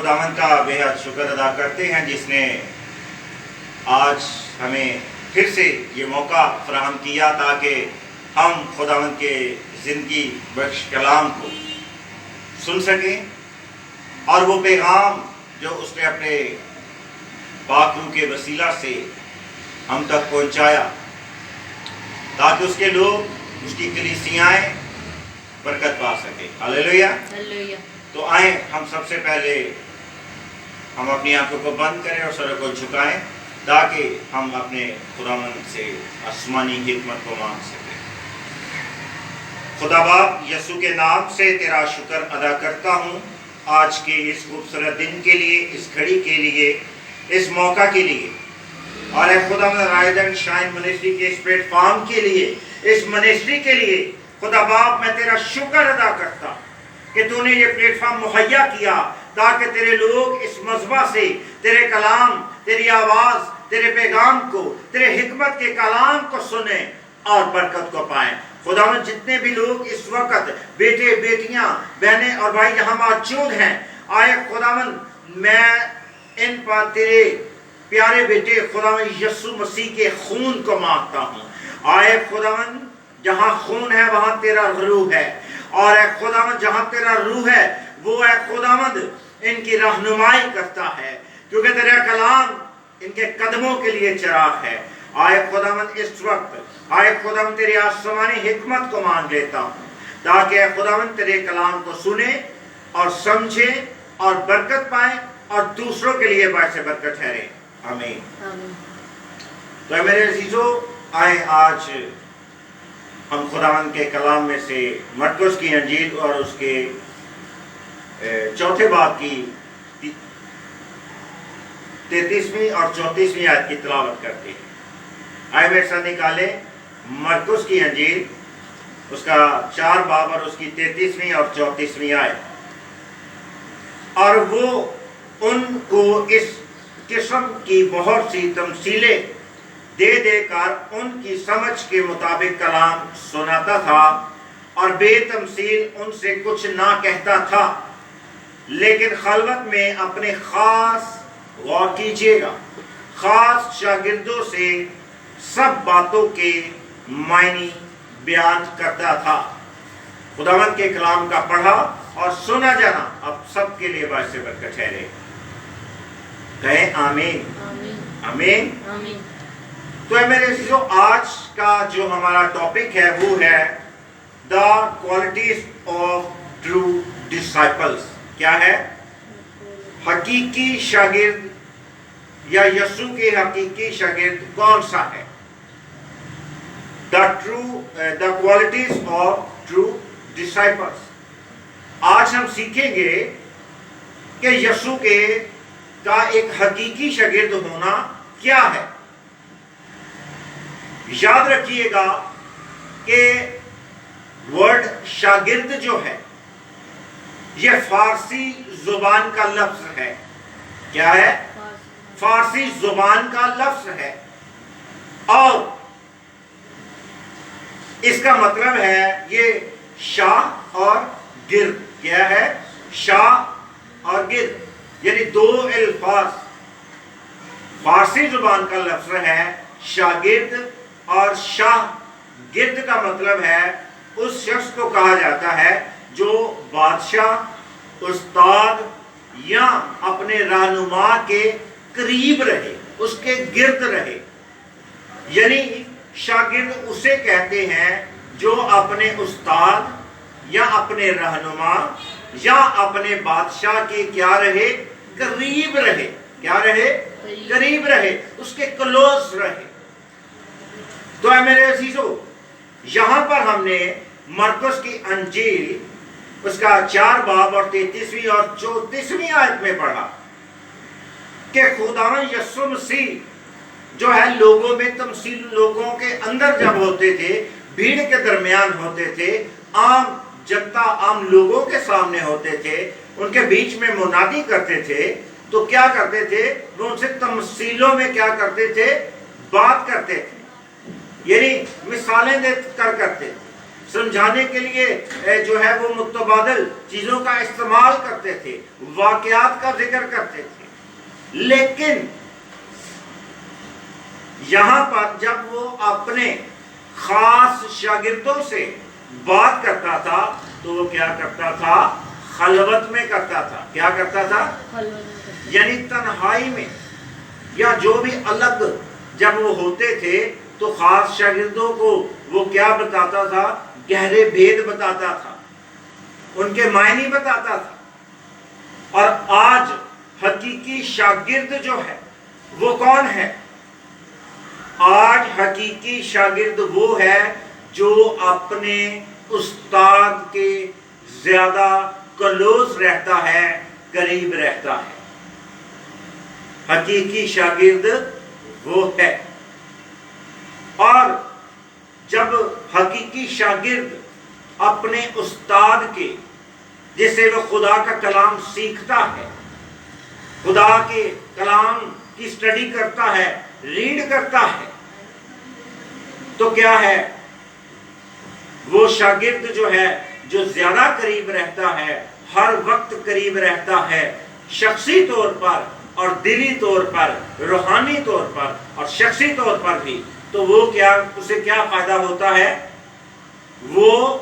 خداوند کا بہت شکر ادا کرتے ہیں جس نے آج ہمیں پھر سے یہ موقع فراہم کیا تاکہ ہم خداوند کے زندگی بخش کلام کو سن سکیں اور وہ پیغام جو اس نے اپنے پاک روح کے وسیلہ سے ہم تک پہنچایا تاکہ اس کے لوگ، اس کی کلیسیائیں برکت پا سکیں۔ ہلیلویہ۔ تو آئیں ہم سب سے پہلے ہم اپنی آنکھوں کو بند کریں اور سروں کو جھکائیں تاکہ ہم اپنے خداوند سے آسمانی حکمت کو مانگ سکیں۔ خدا باپ، یسوع کے نام سے تیرا شکر ادا کرتا ہوں آج کے اس خوبصورت دن کے لیے، اس گھڑی کے لیے، اس موقع کے لیے، اور اے خداوند رائز اینڈ شائن منسٹری کے اس پلیٹ فارم کے لیے، اس منسٹری کے لیے خدا باپ میں تیرا شکر ادا کرتا کہ تو نے یہ پلیٹ فارم مہیا کیا تاکہ تیرے لوگ اس مذبح سے تیرے کلام، تیری آواز، تیرے پیغام کو، تیرے حکمت کے کلام کو سنیں اور برکت کو پائیں۔ خداوند جتنے بھی لوگ اس وقت بیٹے، بیٹیاں، بہنیں اور بھائی یہاں موجود ہیں، آئے خداوند میں ان پر تیرے پیارے بیٹے خداوند یسوع مسیح کے خون کو مانگتا ہوں۔ آئے خداوند جہاں خون ہے وہاں تیرا روح ہے، اور اے خداوند جہاں تیرا روح ہے وہ اے خداوند ان کی رہنمائی کرتا ہے، کیونکہ تیرا کلام ان کے قدموں کے لیے چراغ ہے۔ آئے خداوند اس وقت، آئے خداوند تیری آسمانی حکمت کو مانگ لیتا ہوں تاکہ اے خداوند تیرے کلام کو سنیں اور سمجھیں اور برکت پائیں اور دوسروں کے لیے باعث برکت ٹھہرے۔ آمین۔ تو اے میرے عزیزو، آئے آج ہم خداوند کے کلام میں سے مرکز کی انجیل اور اس کے چوتھے باب کی 33ویں اور 34ویں آیت کی تلاوت کرتے ہیں۔ آئے میرے ساتھ نکالیں مرکز کی انجیل، اس کا 4 باب اور اس کی 33ویں اور 34ویں آیت۔ اور وہ ان کو اس قسم کی بہت سی تمثیلیں دے دے کر ان کی سمجھ کے مطابق کلام سناتا تھا، اور بے تمثیل ان سے کچھ نہ کہتا تھا، لیکن خلوت میں اپنے خاص غور کیجیے گا خاص شاگردوں سے سب باتوں کے معنی بیان کرتا تھا۔ خداوند کے کلام کا پڑھا اور سنا جانا اب سب کے لیے باعث برکت ٹھہرے۔ کہیں آمین۔ آمین۔ تو اے میرے عزیزو، آج کا جو ہمارا ٹاپک ہے وہ ہے the qualities of true disciples. کیا ہے؟ حقیقی شاگرد یا یسوع کے حقیقی شاگرد کون سا ہے؟ The qualities of true disciples. آج ہم سیکھیں گے کہ یسوع کا ایک حقیقی شاگرد ہونا کیا ہے۔ یاد رکھیے گا کہ ورڈ شاگرد جو ہے یہ فارسی زبان کا لفظ ہے۔ کیا ہے؟ فارسی زبان کا لفظ ہے، اور اس کا مطلب ہے یہ شاہ اور گرد۔ کیا ہے؟ شاہ اور گرد، یعنی دو الفاظ۔ فارسی زبان کا لفظ ہے شاگرد، اور شاہ گرد کا مطلب ہے اس شخص کو کہا جاتا ہے جو بادشاہ، استاد یا اپنے رہنما کے قریب رہے، اس کے گرد رہے۔ یعنی شاگرد اسے کہتے ہیں جو اپنے استاد یا اپنے رہنما یا اپنے بادشاہ کے کیا رہے؟ قریب رہے۔ کیا رہے؟ قریب رہے، اس کے کلوز رہے۔ تو اے میرے عزیزو، یہاں پر ہم نے مرکز کی انجیل اس کا 4 باب اور 33ویں اور 34ویں آیت میں پڑھا کہ خداوند یسوع مسیح جو ہے لوگوں میں تمثیل، لوگوں کے اندر جب ہوتے تھے، بھیڑ کے درمیان ہوتے تھے، عام جنتا، عام لوگوں کے سامنے ہوتے تھے، ان کے بیچ میں منادی کرتے تھے، تو کیا کرتے تھے؟ وہ ان سے تمثیلوں میں کیا کرتے تھے؟ بات کرتے تھے، یعنی مثالیں دے کر کرتے تھے۔ سمجھانے کے لیے جو ہے وہ متبادل چیزوں کا استعمال کرتے تھے، واقعات کا ذکر کرتے تھے، لیکن یہاں پر جب وہ اپنے خاص شاگردوں سے بات کرتا تھا تو وہ کیا کرتا تھا؟ خلوت میں کرتا تھا۔ کیا کرتا تھا؟ یعنی تنہائی میں، یا جو بھی الگ جب وہ ہوتے تھے تو خاص شاگردوں کو وہ کیا بتاتا تھا؟ گہرے بھید بتاتا تھا، ان کے معنی بتاتا تھا۔ اور آج حقیقی شاگرد جو ہے وہ کون ہے؟ آج حقیقی شاگرد وہ ہے جو اپنے استاد کے زیادہ کلوز رہتا ہے، قریب رہتا ہے۔ حقیقی شاگرد وہ ہے۔ اور جب حقیقی شاگرد اپنے استاد کے، جسے وہ خدا کا کلام سیکھتا ہے، خدا کے کلام کی سٹڈی کرتا ہے، ریڈ کرتا ہے، تو کیا ہے؟ وہ شاگرد جو ہے جو زیادہ قریب رہتا ہے، ہر وقت قریب رہتا ہے، شخصی طور پر اور دلی طور پر، روحانی طور پر اور شخصی طور پر بھی، تو وہ کیا، اسے کیا فائدہ ہوتا ہے؟ وہ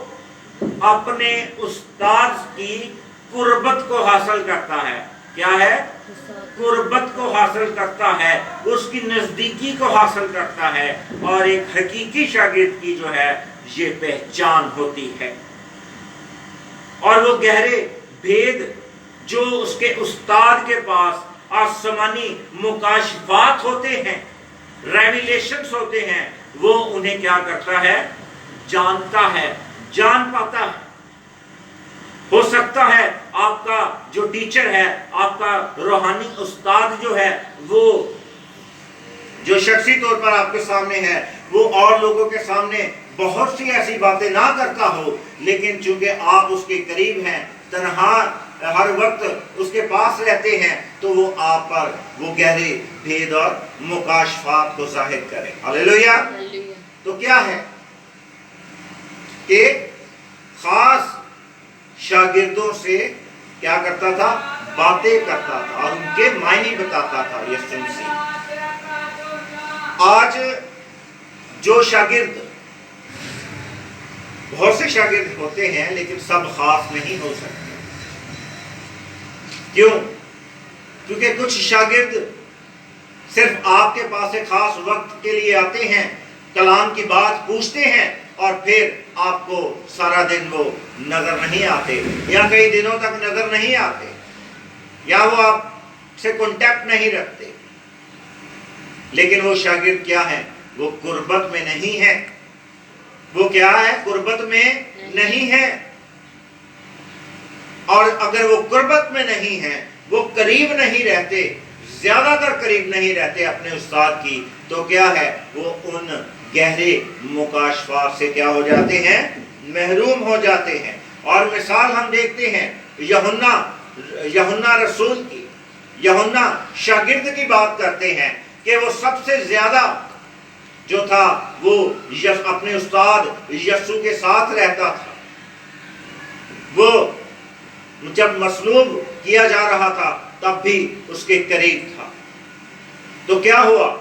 اپنے استاد کی قربت کو حاصل کرتا ہے۔ کیا ہے؟ قربت کو حاصل کرتا ہے، اس کی نزدیکی کو حاصل کرتا ہے، اور ایک حقیقی شاگرد کی جو ہے یہ پہچان ہوتی ہے۔ اور وہ گہرے بھید جو اس کے استاد کے پاس آسمانی مکاشفات ہوتے ہیں، ریویلیشنز ہوتے ہیں، وہ انہیں کیا کرتا ہے؟ جانتا ہے، جان پاتا ہے۔ ہو سکتا ہے آپ کا جو ٹیچر ہے، آپ کا روحانی استاد جو ہے، وہ جو شخصی طور پر آپ کے سامنے ہے، وہ اور لوگوں کے سامنے بہت سی ایسی باتیں نہ کرتا ہو، لیکن چونکہ آپ اس کے قریب ہیں، تنہا ہر وقت اس کے پاس رہتے ہیں، تو وہ آپ پر وہ گہرے بھید اور مکاشفات کو ظاہر کرے۔ ہلیلویا۔ تو کیا ہے کہ خاص شاگردوں سے کیا کرتا تھا؟ باتیں کرتا تھا اور ان کے معنی بتاتا تھا یسوع مسیح۔ آج جو شاگرد، بہت سے شاگرد ہوتے ہیں لیکن سب خاص نہیں ہو سکتے۔ کیوں؟ کیونکہ کچھ شاگرد صرف آپ کے پاس ایک خاص وقت کے لیے آتے ہیں، کلام کی بات پوچھتے ہیں، اور پھر آپ کو سارا دن وہ نظر نہیں آتے، یا کئی دنوں تک نظر نہیں آتے، یا وہ آپ سے کانٹیکٹ نہیں رکھتے۔ لیکن وہ شاگرد کیا ہے؟ وہ قربت میں نہیں ہے۔ وہ کیا ہے؟ قربت میں نہیں ہے۔ اور اگر وہ قربت میں نہیں ہے، وہ قریب نہیں رہتے، زیادہ تر قریب نہیں رہتے اپنے استاد کی، تو کیا ہے؟ وہ ان گہرے مکاشفات سے کیا ہو جاتے ہیں؟ محروم ہو جاتے ہیں۔ اور مثال ہم دیکھتے ہیں یوحنا رسول کی، یوحنا شاگرد کی بات کرتے ہیں کہ وہ سب سے زیادہ جو تھا وہ اپنے استاد یسوع کے ساتھ رہتا تھا۔ وہ جب مصلوب کیا جا رہا تھا تب بھی اس کے قریب تھا۔ تو کیا ہوا؟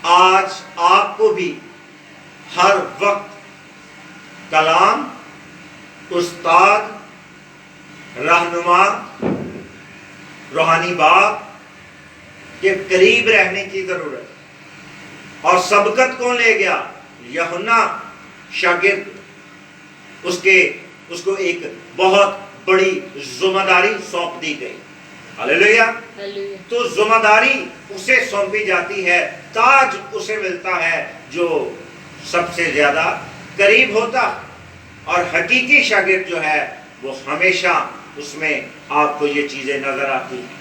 آج آپ کو بھی ہر وقت کلام، استاد، رہنما، روحانی بات کے قریب رہنے کی ضرورت ہے۔ اور سبقت کون لے گیا؟ یوحنا شاگرد۔ اس کو ایک بہت بڑی ذمہ داری سونپ دی گئی۔ ہلیلویا۔ تو ذمہ داری اسے سونپی جاتی ہے، تاج اسے ملتا ہے جو سب سے زیادہ قریب ہوتا، اور حقیقی شاگرد جو ہے وہ ہمیشہ اس میں آپ کو یہ چیزیں نظر آتی ہیں۔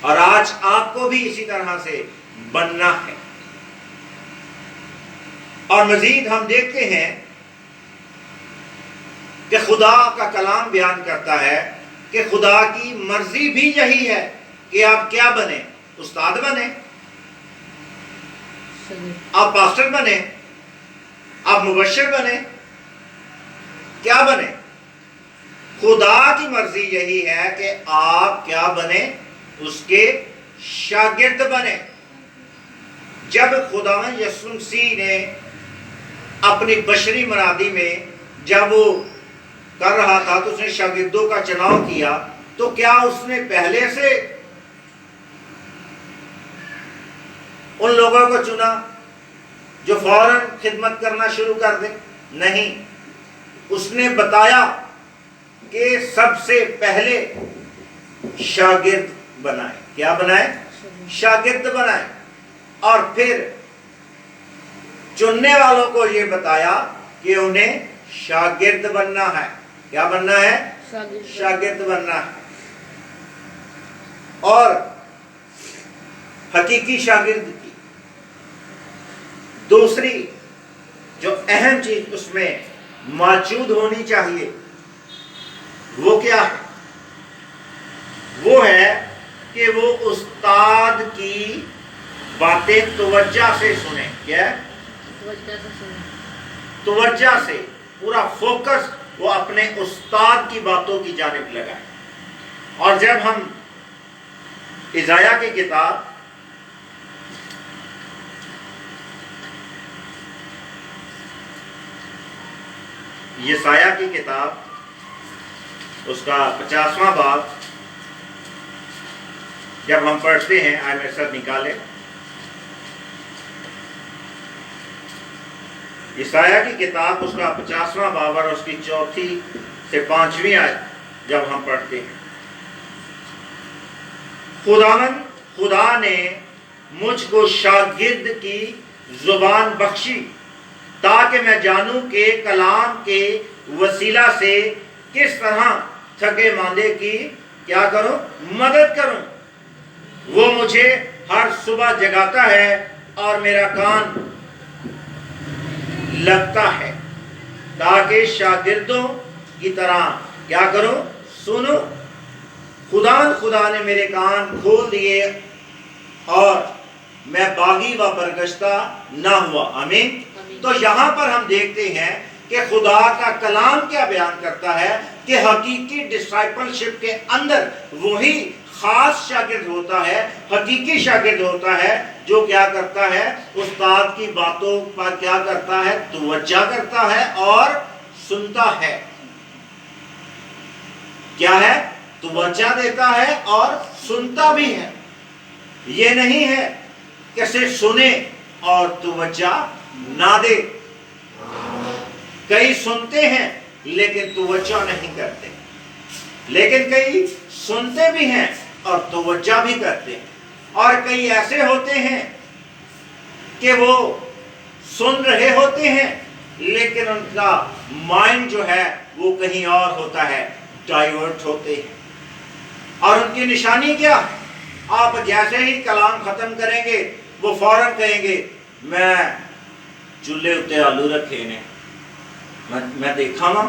اور آج آپ کو بھی اسی طرح سے بننا ہے۔ اور مزید ہم دیکھتے ہیں کہ خدا کا کلام بیان کرتا ہے کہ خدا کی مرضی بھی یہی ہے کہ آپ کیا بنیں؟ استاد بنیں، آپ پاسٹر بنیں، آپ مبشر بنیں، کیا بنے؟ خدا کی مرضی یہی ہے کہ آپ کیا بنے؟ اس کے شاگرد بنے۔ جب خداوند یسوع مسیح نے اپنی بشری منادی میں جب وہ کر رہا تھا تو اس نے شاگردوں کا چناؤ کیا، تو کیا اس نے پہلے سے ان لوگوں کو چنا جو فوراً خدمت کرنا شروع کر دیں؟ نہیں، اس نے بتایا کہ سب سے پہلے شاگرد بنائے۔ کیا بنائے؟ شاگرد بنائے۔ اور پھر چننے والوں کو یہ بتایا کہ انہیں شاگرد بننا ہے۔ کیا بننا ہے؟ شاگرد بننا ہے۔ اور حقیقی شاگرد کی دوسری جو اہم چیز اس میں موجود ہونی چاہیے وہ کیا ہے؟ وہ ہے کہ وہ استاد کی باتیں توجہ سے سنیں۔ کیا ہے؟ توجہ سے، پورا فوکس وہ اپنے استاد کی باتوں کی جانب لگائیں۔ اور جب ہم اشعیاء کی کتاب یسایہ کی کتاب اس کا 50واں باب جب ہم پڑھتے ہیں، آئے میرے ساتھ نکالے یسایہ کی کتاب اس کا 50واں باب اور اس کی 4 سے 5 آیت جب ہم پڑھتے ہیں، خدا نے مجھ کو شاگرد کی زبان بخشی تاکہ میں جانوں کہ کلام کے وسیلہ سے کس طرح تھکے ماندے کی کیا کروں؟ مدد کروں۔ وہ مجھے ہر صبح جگاتا ہے اور میرا کان لگتا ہے تاکہ شاگردوں کی طرح کیا کروں؟ سنو۔ خدا نے میرے کان کھول دیے اور میں باغی و برگشتہ نہ ہوا۔ آمین۔ تو یہاں پر ہم دیکھتے ہیں کہ خدا کا کلام کیا بیان کرتا ہے کہ حقیقی ڈسائپلشپ کے اندر وہی خاص شاگرد ہوتا ہے، حقیقی شاگرد ہوتا ہے جو کیا کرتا ہے؟ استاد کی باتوں پر کیا کرتا ہے؟ توجہ کرتا ہے اور سنتا ہے۔ کیا ہے؟ توجہ دیتا ہے اور سنتا بھی ہے۔ یہ نہیں ہے کہ صرف سنے اور توجہ نہ دے۔ کئی سنتے ہیں لیکن توجہ نہیں کرتے، لیکن کئی سنتے بھی ہیں اور توجہ بھی کرتے ہیں، اور کئی ایسے ہوتے ہیں کہ وہ سن رہے ہوتے ہیں لیکن ان کا مائنڈ جو ہے وہ کہیں اور ہوتا ہے، ڈائیورٹ ہوتے ہیں۔ اور ان کی نشانی کیا ہے؟ آپ جیسے ہی کلام ختم کریں گے وہ فوراً کہیں گے میں چولہے اتے آلو رکھے نے، میں دیکھا نا۔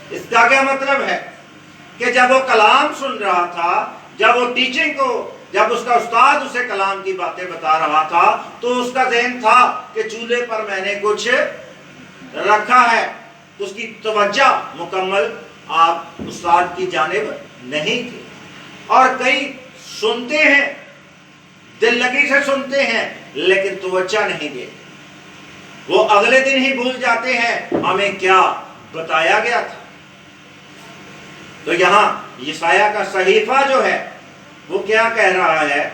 اس کا کیا مطلب ہے؟ کہ جب وہ کلام سن رہا تھا، جب وہ ٹیچنگ کو، جب اس کا استاد اسے کلام کی باتیں بتا رہا تھا تو اس کا ذہن تھا کہ چولہے پر میں نے کچھ رکھا ہے، تو اس کی توجہ مکمل آپ استاد کی جانب نہیں تھی۔ اور کئی سنتے ہیں، دل لگی سے سنتے ہیں لیکن توجہ نہیں دیتے، وہ اگلے دن ہی بھول جاتے ہیں ہمیں کیا بتایا گیا تھا۔ تو یہاں یسایہ کا صحیفہ جو ہے وہ کیا کہہ رہا ہے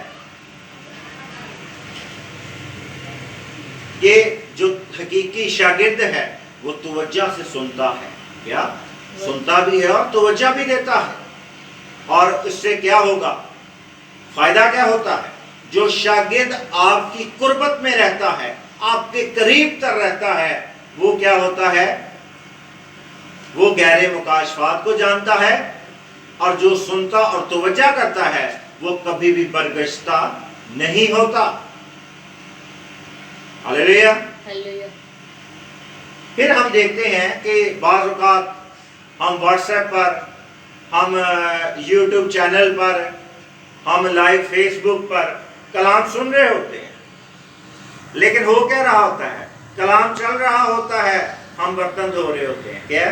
کہ جو حقیقی شاگرد ہے وہ توجہ سے سنتا ہے، کیا سنتا بھی ہے اور توجہ بھی دیتا ہے۔ اور اس سے کیا ہوگا؟ فائدہ کیا ہوتا ہے؟ جو شاگرد آپ کی قربت میں رہتا ہے، آپ کے قریب تر رہتا ہے، وہ کیا ہوتا ہے؟ وہ گہرے مکاشفات کو جانتا ہے، اور جو سنتا اور توجہ کرتا ہے وہ کبھی بھی برگشتہ نہیں ہوتا۔ ہلیلویا۔ پھر ہم دیکھتے ہیں کہ بعض اوقات ہم واٹس ایپ پر، ہم یوٹیوب چینل پر، ہم لائیو فیس بک پر کلام سن رہے ہوتے ہیں، لیکن ہو کیا رہا ہوتا ہے؟ کلام چل رہا ہوتا ہے، ہم برتن دھو رہے ہوتے ہیں۔ کیا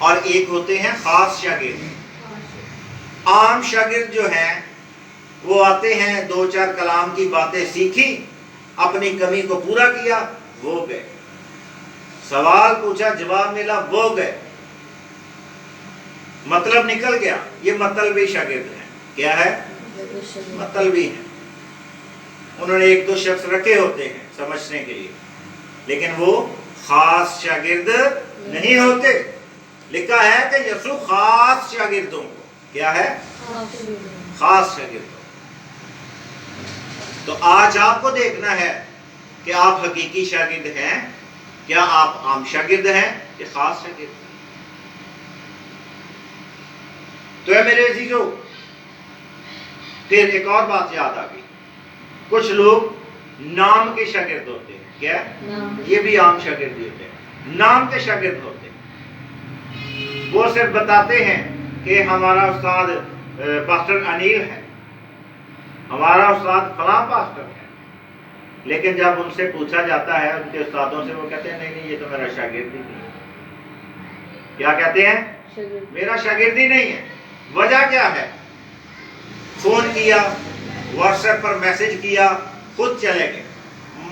اور ایک ہوتے ہیں خاص شاگرد۔ عام شاگرد جو ہیں وہ آتے ہیں، 2-4 کلام کی باتیں سیکھی، اپنی کمی کو پورا کیا، وہ گئے، سوال پوچھا جواب ملا، وہ گئے، مطلب نکل گیا۔ یہ مطلبی شاگرد ہیں۔ کیا ہے؟ مطلبی ہیں۔ انہوں نے 1-2 شخص رکھے ہوتے ہیں سمجھنے کے لیے، لیکن وہ خاص شاگرد نہیں ہوتے۔ لکھا ہے کہ یسوع خاص شاگردوں کو، کیا ہے؟ خاص شاگردوں۔ تو آج آپ کو دیکھنا ہے کہ آپ حقیقی شاگرد ہیں، کیا آپ عام شاگرد ہیں کہ خاص شاگرد ہیں؟ تو ہے میرے عزیزو، پھر ایک اور بات یاد آ گئی، کچھ لوگ نام کے شاگرد ہوتے ہیں۔ کیا؟ یہ بھی عام شاگرد ہوتے ہیں، نام کے شاگرد ہوتے ہیں۔ وہ صرف بتاتے ہیں کہ ہمارا استاد پاسٹر انیل ہے، ہمارا استاد فلاں پاسٹر ہے، لیکن جب ان سے پوچھا جاتا ہے ان کے استادوں سے، وہ کہتے ہیں نہیں یہ تو میرا شاگرد ہی نہیں ہے۔ کیا کہتے ہیں؟ میرا شاگرد ہی نہیں ہے۔ وجہ کیا ہے؟ فون کیا، واٹس ایپ پر میسج کیا، خود چلے گئے،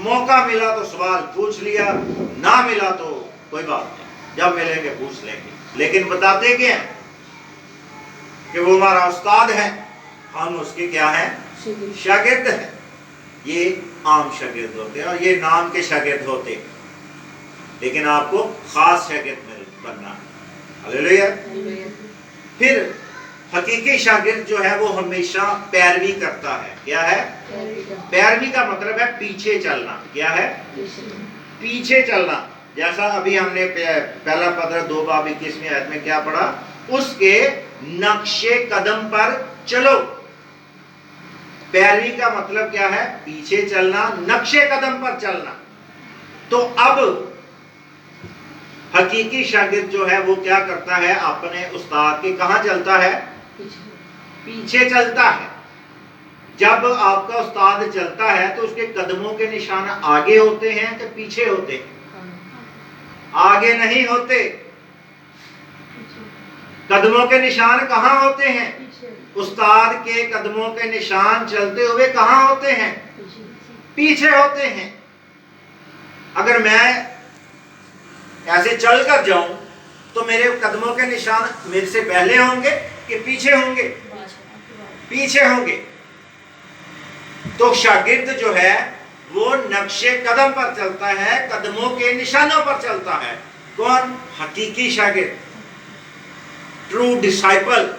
موقع ملا تو سوال پوچھ لیا، نہ ملا تو کوئی بات نہیں، جب ملیں گے پوچھ لیں گے، لیکن بتاتے کیا ہیں کہ وہ ہمارا استاد ہے، ہم اس کے کیا ہیں؟ شاگرد ہیں۔ یہ عام شاگرد ہوتے ہیں، اور یہ نام کے شاگرد ہوتے ہیں، لیکن آپ کو خاص شاگرد بننا ہے۔ ہلیلویہ۔ پھر حقیقی شاگرد جو ہے وہ ہمیشہ پیروی کرتا ہے۔ کیا ہے؟ پیروی کا مطلب ہے پیچھے چلنا۔ کیا ہے؟ پیچھے چلنا۔ جیسا ابھی ہم نے پہلا پدرہ 2:21 آیت میں کیا پڑھا؟ اس کے نقش قدم پر چلو۔ پیروی کا مطلب کیا ہے؟ پیچھے چلنا، نقش قدم پر چلنا۔ تو اب حقیقی شاگرد جو ہے وہ کیا کرتا ہے؟ اپنے استاد کے کہاں چلتا ہے؟ پیچھے چلتا ہے۔ جب آپ کا استاد چلتا ہے تو اس کے قدموں کے نشان آگے ہوتے ہیں کہ پیچھے ہوتے ہیں؟ آگے نہیں ہوتے۔ قدموں کے نشان کہاں ہوتے ہیں؟ استاد کے قدموں کے نشان چلتے ہوئے کہاں ہوتے ہیں؟ پیچھے ہوتے ہیں۔ اگر میں ایسے چل کر جاؤں تو میرے قدموں کے نشان میرے سے پہلے ہوں گے کہ پیچھے ہوں گے؟ پیچھے ہوں گے۔ تو شاگرد جو ہے وہ نقش قدم پر چلتا ہے، قدموں کے نشانوں پر چلتا ہے۔ کون؟ حقیقی شاگرد، ٹرو ڈسائپل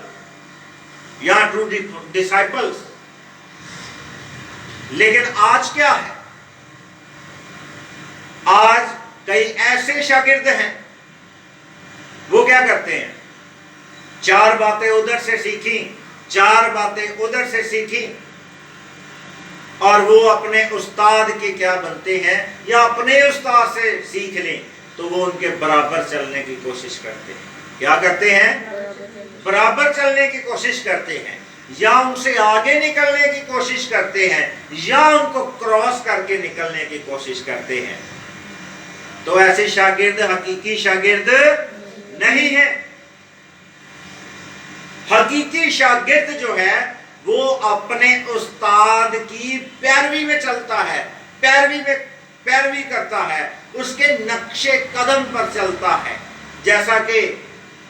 یا ٹرو ڈسائپلز۔ لیکن آج کیا ہے؟ آج کئی ایسے شاگرد ہیں، وہ کیا کرتے ہیں؟ 4 باتیں ادھر سے سیکھیں، 4 باتیں ادھر سے سیکھیں، اور وہ اپنے استاد کے کیا بنتے ہیں؟ یا اپنے استاد سے سیکھ لیں تو وہ ان کے برابر چلنے کی کوشش کرتے ہیں۔ کیا کرتے ہیں؟ برابر چلنے کی کوشش کرتے ہیں، یا ان سے آگے نکلنے کی کوشش کرتے ہیں، یا ان کو کراس کر کے نکلنے کی کوشش کرتے ہیں۔ تو ایسے شاگرد حقیقی شاگرد نہیں ہے۔ حقیقی شاگرد جو ہے وہ اپنے استاد کی پیروی میں چلتا ہے، پیروی کرتا ہے، اس کے نقش قدم پر چلتا ہے، جیسا کہ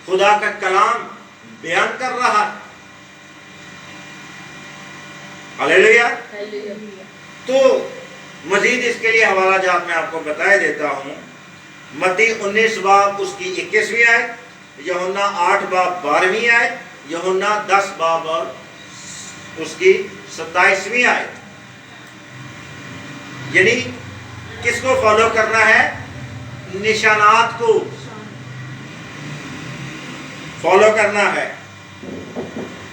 خدا کا کلام بیان کر رہا ہے۔ ہلیلویہ۔ تو مزید اس کے لیے حوالہ جات میں آپ کو بتائے دیتا ہوں۔ متی 19 باب اس کی 21ویں آیت، یوحنا 8 باب 12ویں آیت، یوحنا 10 باب اور اس کی 27ویں آیت۔ یعنی کس کو فالو کرنا ہے؟ نشانات کو فالو کرنا ہے۔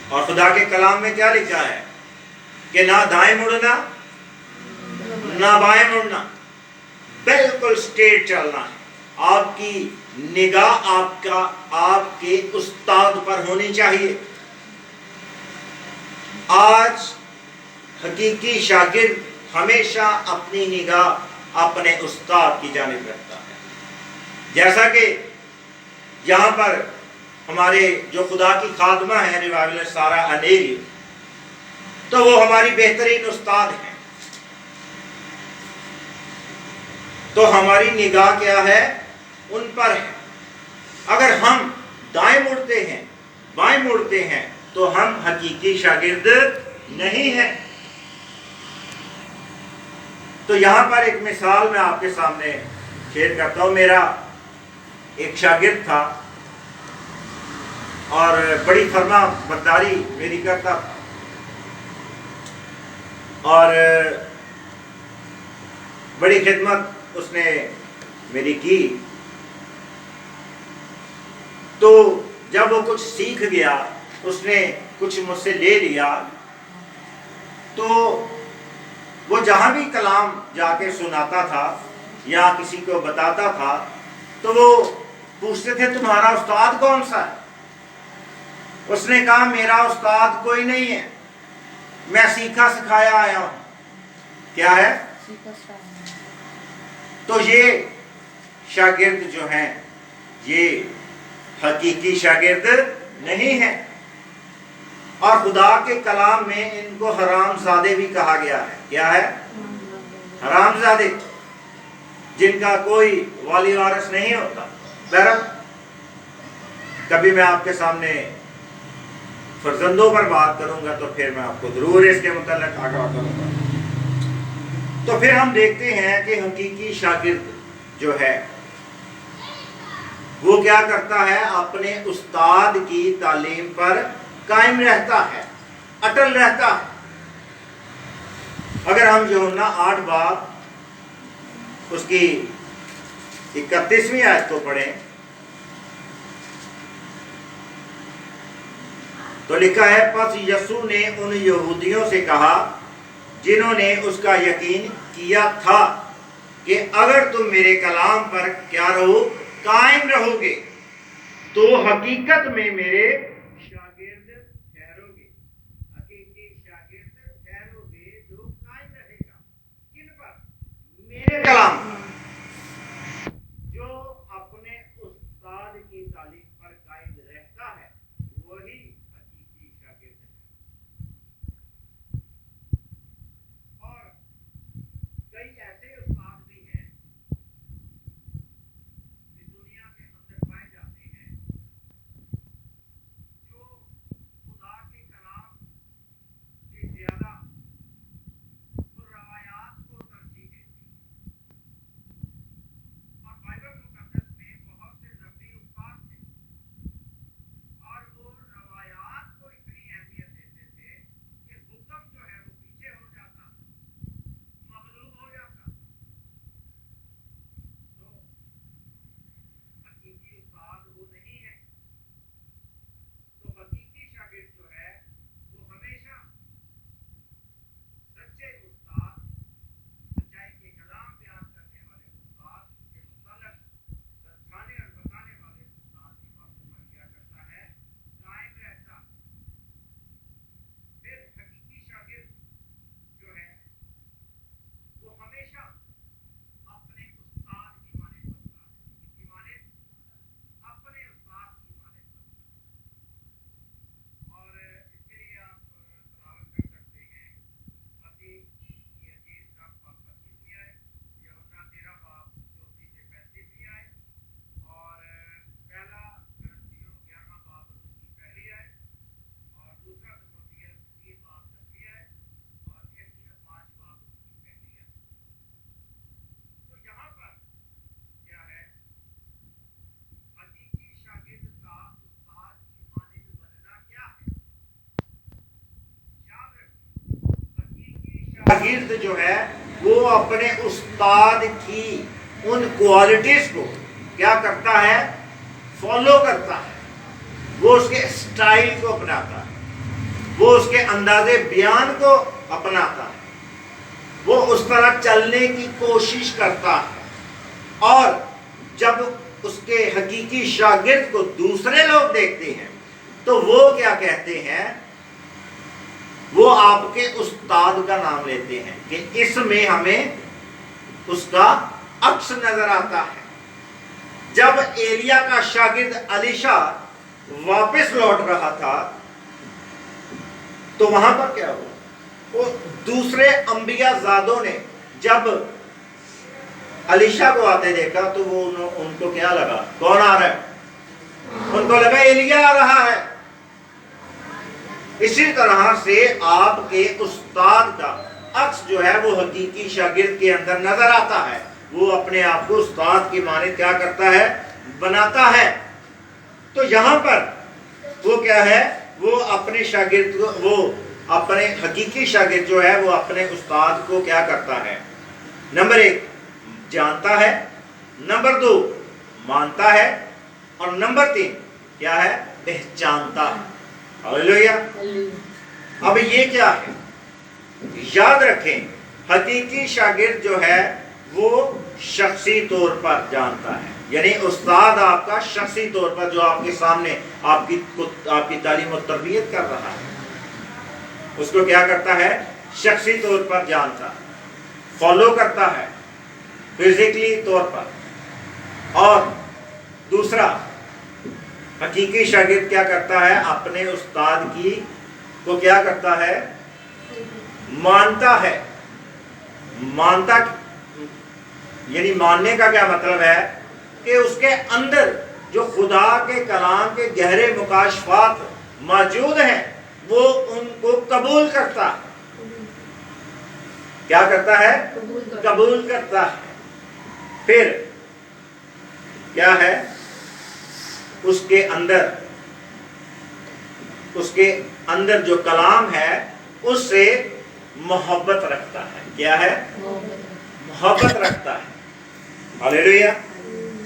اور خدا کے کلام میں کیا لکھا ہے کہ نہ دائیں مڑنا نہ بائیں مڑنا، بالکل سٹریٹ چلنا ہے۔ آپ کی نگاہ آپ کے استاد پر ہونی چاہیے۔ آج حقیقی شاگرد ہمیشہ اپنی نگاہ اپنے استاد کی جانب رکھتا ہے، جیسا کہ یہاں پر ہمارے جو خدا کی خادمہ ہیں ریوائولر سارا انیل، تو وہ ہماری بہترین استاد ہیں. تو ہماری نگاہ کیا ہے؟ ان پر ہے. اگر ہم دائیں مڑتے ہیں، بائیں مڑتے ہیں، تو ہم حقیقی شاگرد نہیں ہیں. تو یہاں پر ایک مثال میں آپ کے سامنے شیئر کرتا ہوں. میرا ایک شاگرد تھا اور بڑی فرما برداری میری کرتا تھا، اور بڑی خدمت اس نے میری کی. تو جب وہ کچھ سیکھ گیا، اس نے کچھ مجھ سے لے لیا، تو وہ جہاں بھی کلام جا کے سناتا تھا یا کسی کو بتاتا تھا، تو وہ پوچھتے تھے تمہارا استاد کون سا ہے؟ اس نے کہا میرا استاد کوئی نہیں ہے، میں سیکھا سکھایا آیا ہوں. کیا ہے؟ تو یہ شاگرد جو ہیں یہ حقیقی شاگرد نہیں ہیں. اور خدا کے کلام میں ان کو حرام زادے بھی کہا گیا ہے. کیا ہے؟ حرام زادے، جن کا کوئی والی وارث نہیں ہوتا. بہرحال کبھی میں آپ کے سامنے فرزندوں پر بات کروں گا تو پھر میں آپ کو ضرور اس کے متعلق آگاہ کروں گا. تو پھر ہم دیکھتے ہیں کہ حقیقی شاگرد جو ہے وہ کیا کرتا ہے؟ اپنے استاد کی تعلیم پر قائم رہتا ہے، اٹل رہتا ہے. اگر ہم یوحنا 8 باب اس کی 31ویں آیت کو پڑھیں تو لکھا ہے، پس یسوع نے ان یہودیوں سے کہا جنہوں نے اس کا یقین کیا تھا کہ اگر تم میرے کلام پر کیا رہو؟ قائم رہو گے تو حقیقت میں میرے شاگرد ٹھہرو گے. حقیقی شاگرد ٹھہرو گے جو قائم رہے گا. کن پر؟ میرے کلام پر. جو اپنے استاد کی تعلیم پر قائم رہتا ہے وہی حقیقی شاگرد ہے. اور کئی ایسے استاد بھی ہیں دنیا کے اندر پائے جاتے ہیں جو خدا کے کلام سے زیادہ وہ روایات کو ترجیح دیتے ہیں. اور بائبل مقدس میں بہت سے ربی استاد تھے اور وہ روایات کو اتنی اہمیت دیتے تھے کہ حکم جو ہے وہ پیچھے ہو جاتا، مغلوب ہو جاتا. تو حقیقی استاد وہ نہیں ہے. تو حقیقی شاگرد جو ہے وہ ہمیشہ سچے استاد، سچائی کے کلام بیان کرنے والے استاد کے متعلق سمجھانے اور بتانے والے استاد کی باتوں پر کیا کرتا ہے؟ قائم رہتا. پھر حقیقی شاگرد جو ہے وہ ہمیشہ اپنے استاد کی مانند بنتا ہے. کس کی مانند؟ اپنے استاد کی مانند بنتا ہے. اور اس کے لیے آپ تلاوت کر سکتے ہیں متی کی انجیل 10 باب 25ویں آیت، یوحنا 13 باب 34 سے 35ویں آیت، اور پہلا کرنتھیوں 11 باب اس کی پہلی آیت، اور دوسرا تموتھیوس 3 باب 10ویں آیت، اور افسیوں 5 باب اس کی پہلی آیت. تو یہاں پر کیا ہے؟ حقیقی شاگرد کا استاد کی مانند بننا کیا ہے؟ یاد رکھیں، حقیقی شاگرد جو ہے وہ اپنے استاد کی ان کوالٹیز کو کیا کرتا ہے؟ فالو کرتا ہے. وہ اس کے اسٹائل کو اپناتا ہے، وہ اس کے انداز بیان کو اپناتا ہے، وہ اس طرح چلنے کی کوشش کرتا ہے. اور جب اس کے حقیقی شاگرد کو دوسرے لوگ دیکھتے ہیں تو وہ کیا کہتے ہیں؟ وہ آپ کے استاد کا نام لیتے ہیں کہ اس میں ہمیں اس کا عکس نظر آتا ہے. جب ایلیا کا شاگرد الیشا واپس لوٹ رہا تھا تو وہاں پر کیا ہوا؟ وہ دوسرے انبیاء زادوں نے جب علیشا کو آتے دیکھا تو وہ ان کو کیا لگا؟ کون آ رہا ہے؟ ان کو لگا ایلیا آ رہا ہے۔ اسی طرح سے آپ کے استاد کا عکس جو ہے وہ حقیقی شاگرد کے اندر نظر آتا ہے۔ وہ اپنے آپ کو استاد کی مانند کیا کرتا ہے؟ بناتا ہے۔ تو یہاں پر وہ کیا ہے؟ وہ اپنے شاگرد کو، وہ اپنے حقیقی شاگرد جو ہے وہ اپنے استاد کو کیا کرتا ہے؟ نمبر 1 جانتا ہے، نمبر 2 مانتا ہے، اور نمبر 3 کیا ہے؟ پہچانتا ہے۔ ہاللیلویہ۔ اب یہ کیا ہے؟ یاد رکھیں، حقیقی شاگرد جو ہے وہ شخصی طور پر جانتا ہے، یعنی استاد آپ کا شخصی طور پر جو آپ کے سامنے آپ کی تعلیم و تربیت کر رہا ہے، اس کو کیا کرتا ہے؟ شخصی طور پر جانتا ہے، فالو کرتا ہے فزیکلی طور پر۔ اور دوسرا، حقیقی شاگرد کیا کرتا ہے؟ اپنے استاد کی کو کیا کرتا ہے؟ مانتا ہے۔ مانتا یعنی ماننے کا کیا مطلب ہے؟ کہ اس کے اندر جو خدا کے کلام کے گہرے مکاشفات موجود ہیں وہ ان کو قبول کرتا ہے۔ کیا کرتا ہے؟ قبول کرتا ہے۔ پھر کیا ہے؟ اس کے اندر جو کلام ہے اس سے محبت رکھتا ہے۔ کیا ہے؟ محبت رکھتا ہے۔ ہاللیلویہ۔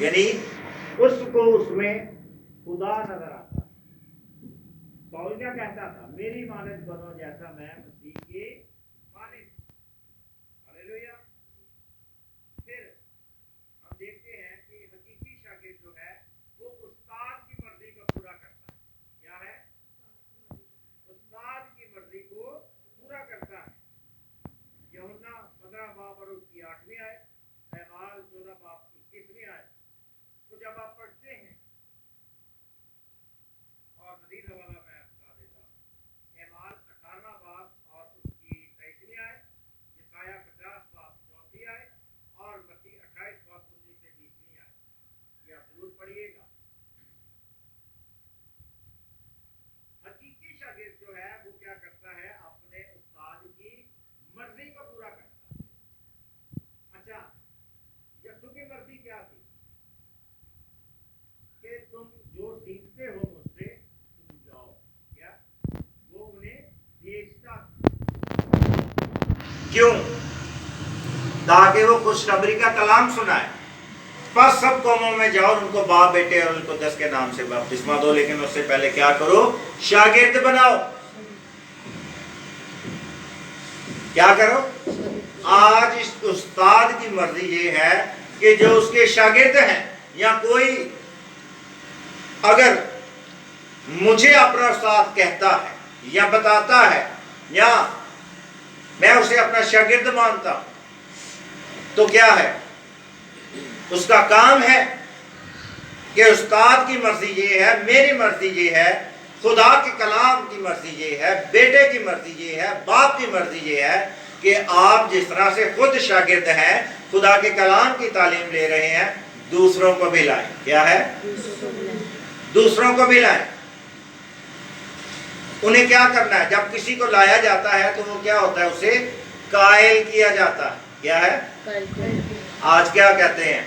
یعنی اس کو اس میں خدا نظر آتا ہے۔ پاؤل کیا کہتا تھا؟ میری مانند بنو جیسا میں مسیح کی مانند۔ ہاللیلویہ۔ پھر ہم دیکھتے ہیں کہ حقیقی شاگرد جو ہے وہ استاد کی مرضی کو پورا کرتا ہے۔ کیا ہے؟ استاد کی مرضی کو پورا کرتا ہے۔ یوحنا 15 باب اور اس کی 8ویں آیت، اعمال 14 باب 21ویں آیت کو جب آپ پڑھتے ہیں، اور مزید حوالہ میں بتا دیتا ہوں، اعمال 18واں باب اور اس کی 23ویں آیت، یسایہ 50 باب 4 آیت، اور متی 28 باب 19 سے 20ویں آیت، یہ آپ ضرور پڑھیے گا۔ حقیقی شاگرد جو ہے وہ کیا کرتا ہے؟ اپنے استاد کی مرضی کو پورا کرتا ہے۔ اچھا، یسوع کی مرضی کیا تھی؟ کہ تم جو سیکھتے ہو مجھ سے تم جاؤ۔ کیا؟ وہ انہیں بھیجتا کیوں؟ تاکہ وہ خوشخبری کا کلام سنائے۔ پس سب قوموں میں جاؤ، ان کو باپ بیٹے اور ان کو 10 کے نام سے بپتسمہ دو، لیکن اس سے پہلے کیا کرو؟ شاگرد بناؤ۔ کیا کرو؟ آج اس استاد کی مرضی یہ ہے کہ جو اس کے شاگرد ہیں، یا کوئی اگر مجھے اپنا استاد کہتا ہے یا بتاتا ہے یا میں اسے اپنا شاگرد مانتا ہوں، تو کیا ہے؟ اس کا کام ہے کہ استاد کی مرضی یہ ہے، میری مرضی یہ ہے، خدا کے کلام کی مرضی یہ ہے، بیٹے کی مرضی یہ ہے، باپ کی مرضی یہ ہے کہ آپ جس طرح سے خود شاگرد ہیں، خدا کے کلام کی تعلیم لے رہے ہیں، دوسروں کو بھی لائیں۔ کیا ہے؟ دوسروں کو بھی لائیں۔ انہیں کیا کرنا ہے؟ جب کسی کو لایا جاتا ہے تو وہ کیا ہوتا ہے؟ اسے قائل کیا جاتا ہے۔ کیا ہے؟ آج کیا کہتے ہیں؟